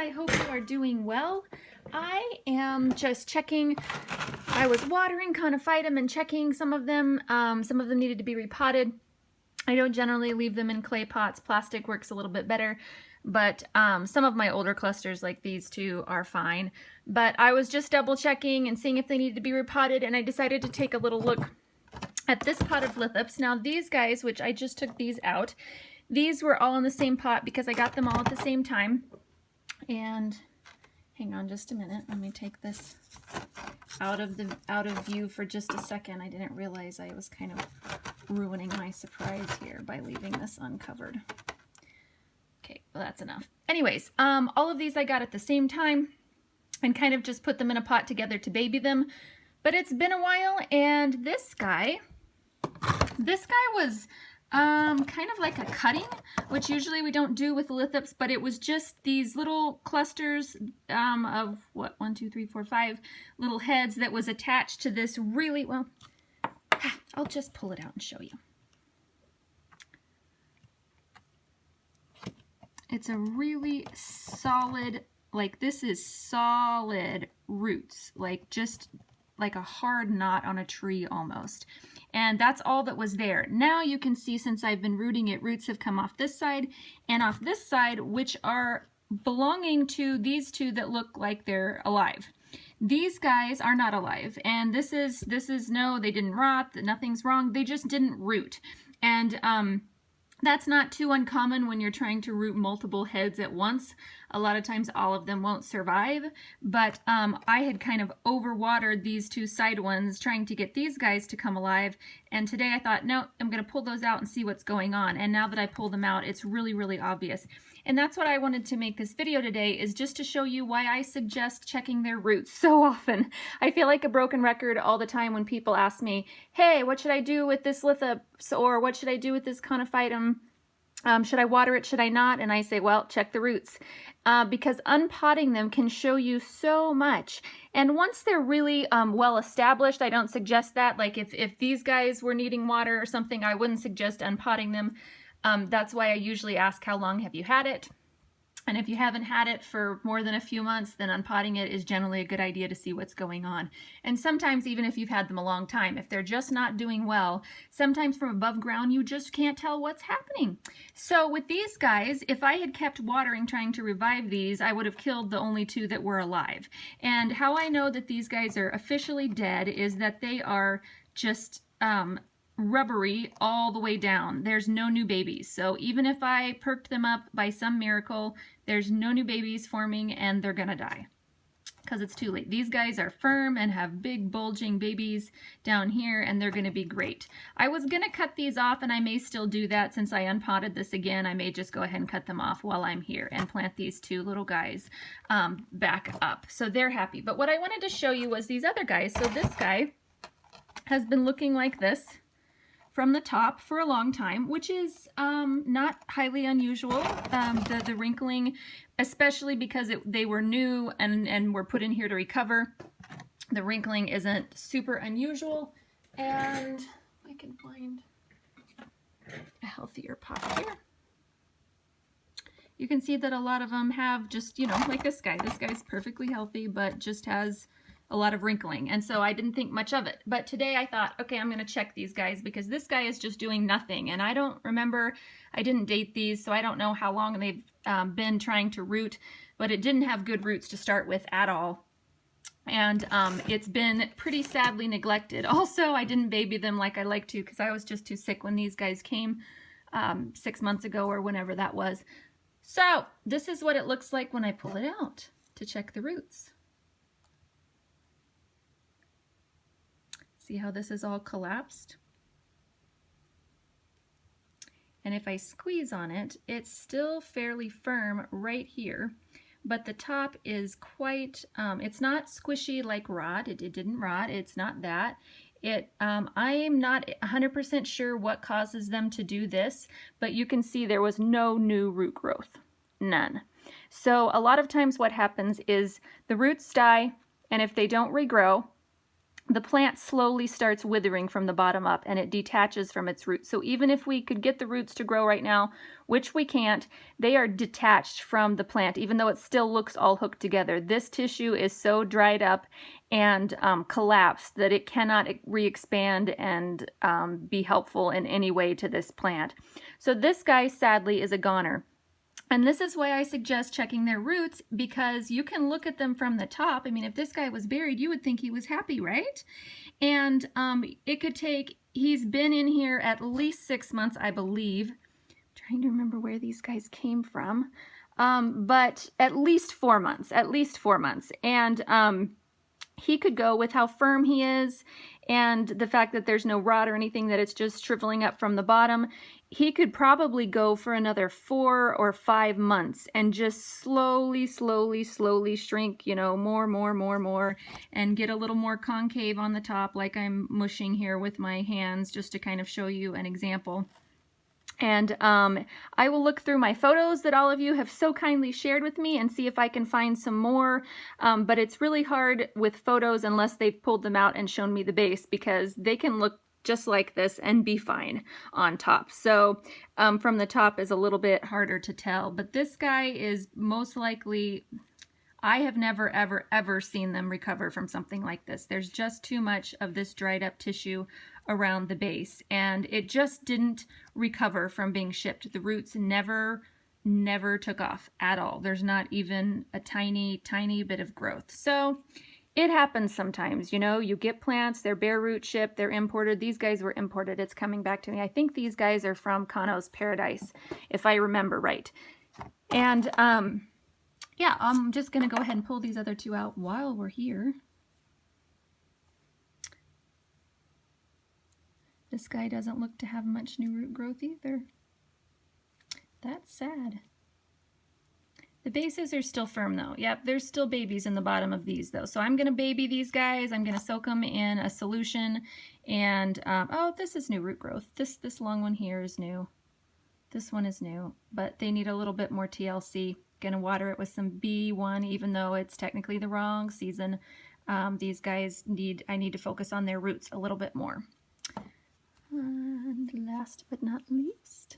I hope you are doing well. I am just checking. I was watering Conophytum and checking some of them. Some of them needed to be repotted. I don't generally leave them in clay pots. Plastic works a little bit better, but some of my older clusters like these two are fine. But I was just double checking and seeing if they needed to be repotted, and I decided to take a little look at this pot of Lithops. Now these guys, which I just took these out, these were all in the same pot because I got them all at the same time. And hang on just a minute, let me take this out of view for just a second. I didn't realize I was kind of ruining my surprise here by leaving this uncovered. Okay, well that's enough. Anyways, all of these I got at the same time and kind of just put them in a pot together to baby them. But it's been a while, and this guy was kind of like a cutting, which usually we don't do with Lithops, but it was just these little clusters of what, 1, 2, 3, 4, 5 little heads that was attached to this really, well, I'll just pull it out and show you. It's a really solid, like this is solid roots, like just like a hard knot on a tree almost. And that's all that was there. Now you can see, since I've been rooting it, roots have come off this side and off this side, which are belonging to these two that look like they're alive. These guys are not alive, and this is no, they didn't rot, nothing's wrong, they just didn't root. And that's not too uncommon when you're trying to root multiple heads at once. A lot of times all of them won't survive, but I had kind of overwatered these two side ones trying to get these guys to come alive, and today I thought, no, I'm going to pull those out and see what's going on. And now that I pull them out, it's really, really obvious. And that's what I wanted to make this video today, is just to show you why I suggest checking their roots so often. I feel like a broken record all the time when people ask me, hey, what should I do with this Lithops, or what should I do with this Conophytum? Should I water it? Should I not? And I say, well, check the roots, because unpotting them can show you so much. And once they're really well established, I don't suggest that. Like if these guys were needing water or something, I wouldn't suggest unpotting them. That's why I usually ask, how long have you had it? And if you haven't had it for more than a few months, then unpotting it is generally a good idea to see what's going on. And sometimes even if you've had them a long time, if they're just not doing well, sometimes from above ground you just can't tell what's happening. So with these guys, if I had kept watering trying to revive these, I would have killed the only two that were alive. And how I know that these guys are officially dead is that they are just rubbery all the way down. There's no new babies. So even if I perked them up by some miracle, there's no new babies forming, and they're gonna die because it's too late. These guys are firm and have big bulging babies down here, and they're gonna be great. I was gonna cut these off, and I may still do that since I unpotted this again. I may just go ahead and cut them off while I'm here and plant these two little guys back up. So they're happy. But what I wanted to show you was these other guys. So this guy has been looking like this from the top for a long time, which is not highly unusual. The wrinkling, especially because they were new and were put in here to recover, the wrinkling isn't super unusual. And I can find a healthier pot here. You can see that a lot of them have just, you know, like this guy. This guy's perfectly healthy, but just has a lot of wrinkling, and so I didn't think much of it. But today I thought, okay, I'm going to check these guys because this guy is just doing nothing, and I don't remember, I didn't date these, so I don't know how long they've been trying to root, but it didn't have good roots to start with at all. And it's been pretty sadly neglected. Also, I didn't baby them like I like to because I was just too sick when these guys came 6 months ago or whenever that was. So this is what it looks like when I pull it out to check the roots. See how this is all collapsed? And if I squeeze on it, it's still fairly firm right here, but the top is quite, it's not squishy like rot. It didn't rot. It's not that. I am not 100% sure what causes them to do this, but you can see there was no new root growth. None. So a lot of times what happens is the roots die, and if they don't regrow, the plant slowly starts withering from the bottom up and it detaches from its roots. So even if we could get the roots to grow right now, which we can't, they are detached from the plant, even though it still looks all hooked together. This tissue is so dried up and collapsed that it cannot re-expand and be helpful in any way to this plant. So this guy, sadly, is a goner. And this is why I suggest checking their roots, because you can look at them from the top. I mean, if this guy was buried, you would think he was happy, right? And it could take, he's been in here at least 6 months, I believe. I'm trying to remember where these guys came from. But at least 4 months, And he could go with how firm he is and the fact that there's no rot or anything, that it's just shriveling up from the bottom. He could probably go for another 4 or 5 months and just slowly shrink, you know, more, and get a little more concave on the top, like I'm mushing here with my hands, just to kind of show you an example. And I will look through my photos that all of you have so kindly shared with me and see if I can find some more. But it's really hard with photos unless they've pulled them out and shown me the base, because they can look just like this and be fine on top. So from the top is a little bit harder to tell. But this guy is most likely, I have never, ever seen them recover from something like this. There's just too much of this dried up tissue around the base, and it just didn't recover from being shipped. The roots never took off at all. There's not even a tiny bit of growth. So it happens sometimes, you know, you get plants, they're bare root shipped, they're imported. These guys were imported. It's coming back to me. I think these guys are from Kano's Paradise, if I remember right. And yeah, I'm just gonna go ahead and pull these other two out while we're here. This guy doesn't look to have much new root growth either. That's sad. The bases are still firm though. Yep, there's still babies in the bottom of these though. So I'm gonna baby these guys. I'm gonna soak them in a solution. And, oh, this is new root growth. This long one here is new. This one is new, but they need a little bit more TLC. Gonna water it with some B1, even though it's technically the wrong season. These guys I need to focus on their roots a little bit more. And last but not least,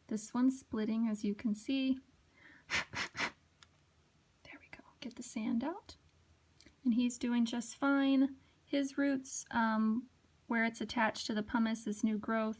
this one's splitting, as you can see. There we go. Get the sand out. And he's doing just fine. His roots, where it's attached to the pumice, is new growth,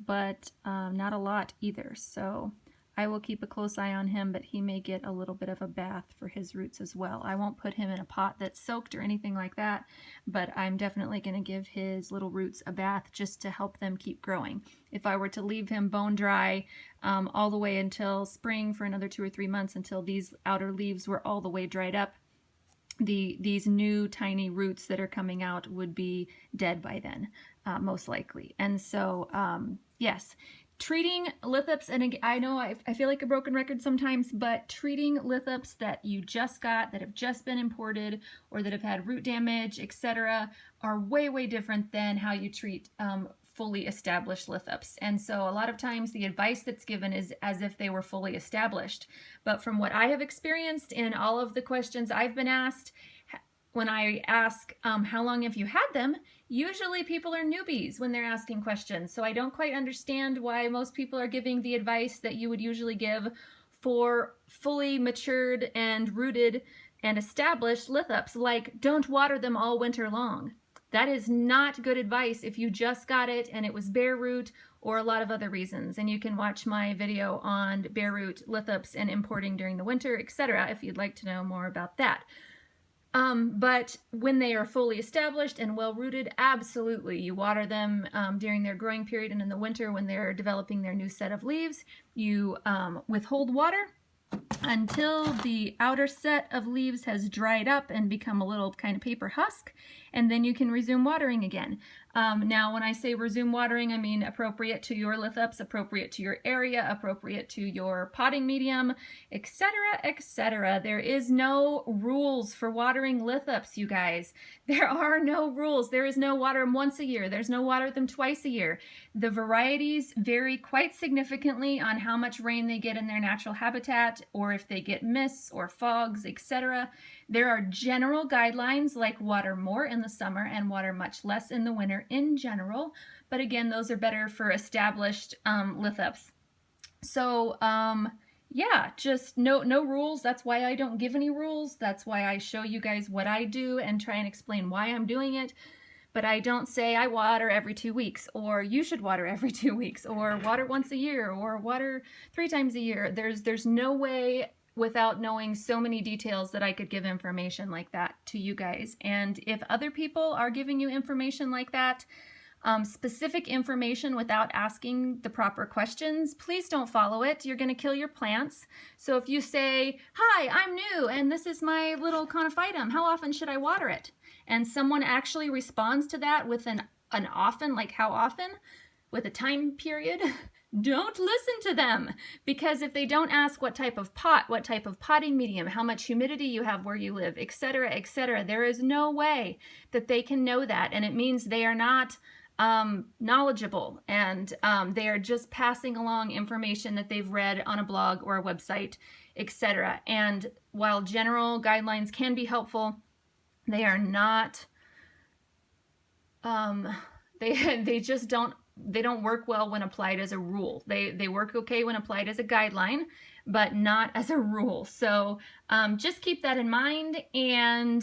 but not a lot either. So I will keep a close eye on him, but he may get a little bit of a bath for his roots as well. I won't put him in a pot that's soaked or anything like that, but I'm definitely going to give his little roots a bath just to help them keep growing. If I were to leave him bone dry all the way until spring for another 2 or 3 months, until these outer leaves were all the way dried up, these new tiny roots that are coming out would be dead by then, most likely. And so, yes, treating lithops, and I know I feel like a broken record sometimes, but treating lithops that you just got, that have just been imported, or that have had root damage, etc., are way different than how you treat fully established lithops. And so a lot of times the advice that's given is as if they were fully established. But from what I have experienced in all of the questions I've been asked, when I ask how long have you had them, usually people are newbies when they're asking questions. So I don't quite understand why most people are giving the advice that you would usually give for fully matured and rooted and established lithops, like don't water them all winter long. That is not good advice if you just got it and it was bare root or a lot of other reasons. And you can watch my video on bare root lithops and importing during the winter, etc., if you'd like to know more about that. But when they are fully established and well rooted, absolutely, you water them during their growing period, and in the winter when they're developing their new set of leaves, you withhold water until the outer set of leaves has dried up and become a little kind of paper husk, and then you can resume watering again. Now, when I say resume watering, I mean appropriate to your lithops, appropriate to your area, appropriate to your potting medium, etc., etc. There is no rules for watering lithops, you guys. There are no rules. There is no water them once a year. There's no water them twice a year. The varieties vary quite significantly on how much rain they get in their natural habitat, or if they get mists or fogs, etc. There are general guidelines like water more in the summer and water much less in the winter in general, but again, those are better for established lithops. So yeah, just no rules. That's why I don't give any rules. That's why I show you guys what I do and try and explain why I'm doing it. But I don't say I water every 2 weeks, or you should water every 2 weeks, or water once a year, or water 3 times a year. There's no way without knowing so many details that I could give information like that to you guys. And if other people are giving you information like that, specific information without asking the proper questions, please don't follow it. You're going to kill your plants. So if you say, hi, I'm new and this is my little conophytum, how often should I water it? And someone actually responds to that with an often, like how often, with a time period, don't listen to them. Because if they don't ask what type of pot, what type of potting medium, how much humidity you have where you live, etc., there is no way that they can know that. And it means they are not knowledgeable, and they are just passing along information that they've read on a blog or a website, etc. And while general guidelines can be helpful, they are not, they just don't work well when applied as a rule. They work okay when applied as a guideline, but not as a rule. So just keep that in mind, and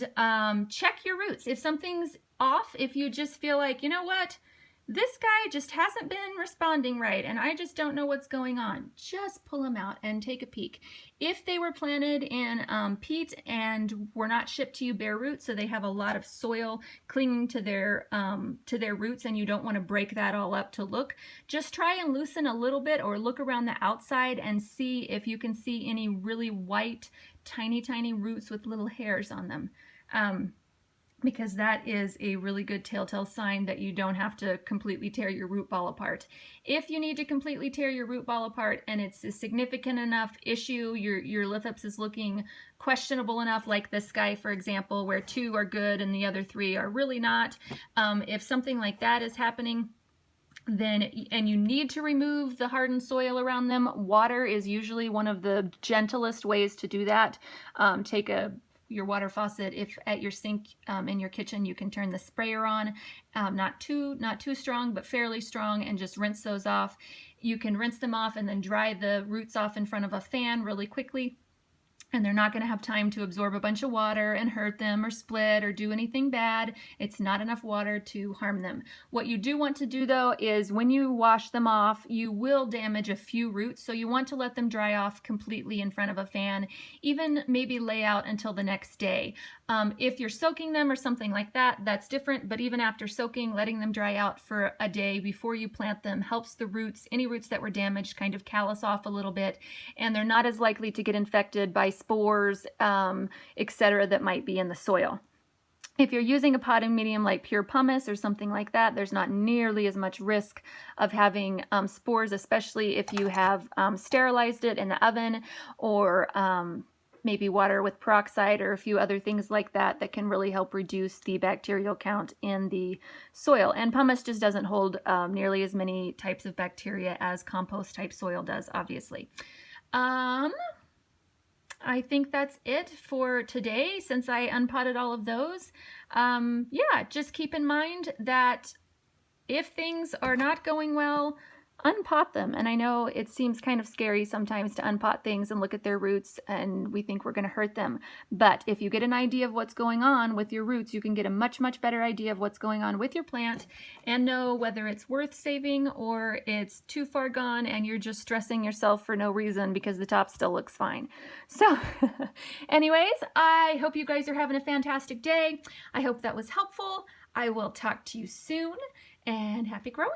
check your roots. If something's off, if you just feel like, you know what, this guy just hasn't been responding right and I just don't know what's going on, just pull them out and take a peek. If they were planted in peat and were not shipped to you bare root, so they have a lot of soil clinging to their roots and you don't want to break that all up to look, just try and loosen a little bit or look around the outside and see if you can see any really white, tiny roots with little hairs on them. Because that is a really good telltale sign that you don't have to completely tear your root ball apart. If you need to completely tear your root ball apart and it's a significant enough issue, your lithops is looking questionable enough, like this guy, for example, where 2 are good and the other 3 are really not, if something like that is happening, then, and you need to remove the hardened soil around them, water is usually one of the gentlest ways to do that. Take your water faucet, if at your sink in your kitchen, you can turn the sprayer on, not too strong, but fairly strong, and just rinse those off. You can rinse them off and then dry the roots off in front of a fan really quickly, and they're not going to have time to absorb a bunch of water and hurt them or split or do anything bad. It's not enough water to harm them. What you do want to do, though, is when you wash them off, you will damage a few roots, so you want to let them dry off completely in front of a fan, even maybe lay out until the next day. If you're soaking them or something like that, that's different, but even after soaking, letting them dry out for a day before you plant them helps the roots, any roots that were damaged, kind of callus off a little bit, and they're not as likely to get infected by spores, etc., that might be in the soil. If you're using a potting medium like pure pumice or something like that, there's not nearly as much risk of having spores, especially if you have sterilized it in the oven, or maybe water with peroxide or a few other things like that that can really help reduce the bacterial count in the soil. And pumice just doesn't hold nearly as many types of bacteria as compost type soil does, obviously. I think that's it for today, since I unpotted all of those. Yeah, just keep in mind that if things are not going well, unpot them. And I know it seems kind of scary sometimes to unpot things and look at their roots and we think we're going to hurt them. But if you get an idea of what's going on with your roots, you can get a much better idea of what's going on with your plant and know whether it's worth saving or it's too far gone and you're just stressing yourself for no reason because the top still looks fine. So anyways, I hope you guys are having a fantastic day. I hope that was helpful. I will talk to you soon, and happy growing.